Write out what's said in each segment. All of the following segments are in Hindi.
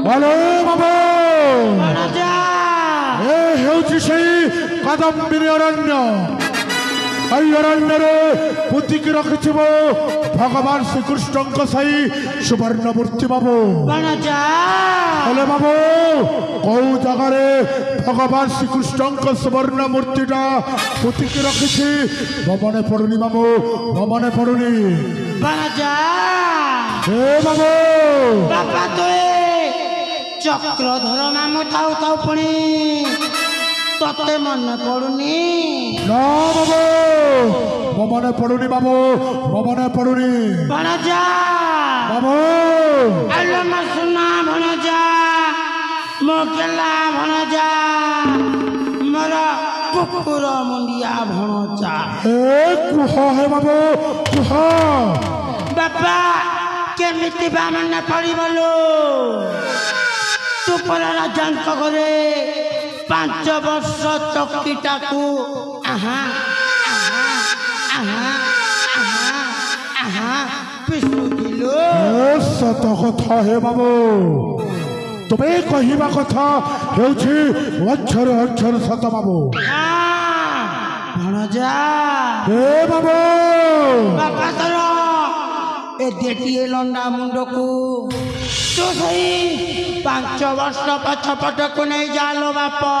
हेलो बाबू कादम्बिनी अरण्य अरण्य पुतिक रखि भगवान श्रीकृष्ण सही सुवर्ण मूर्ति बाबू बाबू कौ जगार भगवान श्रीकृष्ण सुवर्ण मूर्तिटा पुतिक रखी भवन पड़ुनी बाबू भवन पड़ुनी बाबू चक्रधर नाम थाउ थाउ पुणी तते मन पड़ुनी ना बाबू मन पड़ुनी बाबू मन पड़ुनी भणजा बाबू आलो म सुना भणजा मो केला भणजा मोर कुकुर मुंडिया भणजा ए कुह है बाबू कुह बाबा केमिति बा मन पड़िबलो तू पर राजांक घरे 5 वर्ष चक्कीटा को आहा आहा आहा आहा पिसु दिलो सत कथा हे बाबू तुम्हें कहवा कथा हेउछि अक्षर अक्षर सत बाबू भणजा हे बाबू बाबा तोर ए देटिए लंडा मुंड को तो सही 5 वर्ष पछपट को नहीं जालो बापा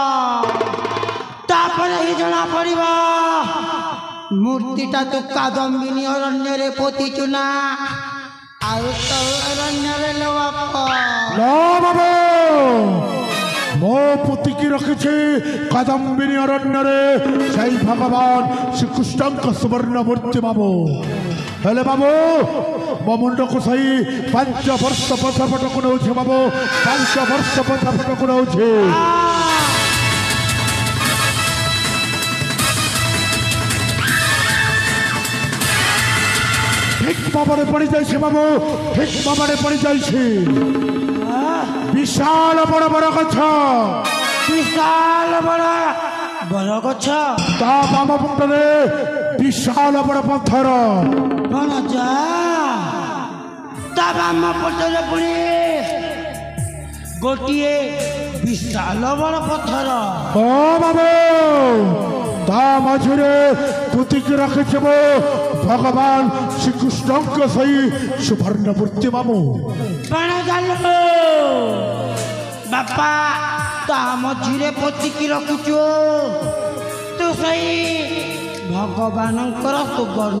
तापर ही जना पड़िबा मूर्तिटा तो कादम्बिनी अरण्य रे पोती चुना आउ तो अरण्य रे लो बापा ना बाबू मो पुति की रखी कादम्बिनी अरण्य रे सही भगवान श्रीकृष्ण सुवर्ण मूर्ति बाबू हेले बाबू मो मुंड को सही 5 वर्ष पछपट को नौछे बाबू 5 वर्ष पछपट को नौछे ठीक बाबा पड़ी जाइए बाबू ठीक बाबा पड़ी जाइए विशाल बड़ बड़ गछ विशाल बड़ बड़ गछ ता बाम मुंडे विशाल बड़ पत्थर भणजा ता बाम पटरे पुणी गोटिए विशाल बड़ पत्थर ओ बाबू ता मझे पुतिक रखि भगवान श्रीकृष्ण सही सुवर्ण मूर्ति बाबू बापा ता मझे पुतिक रखुचो तू सही भगवान सुवर्ण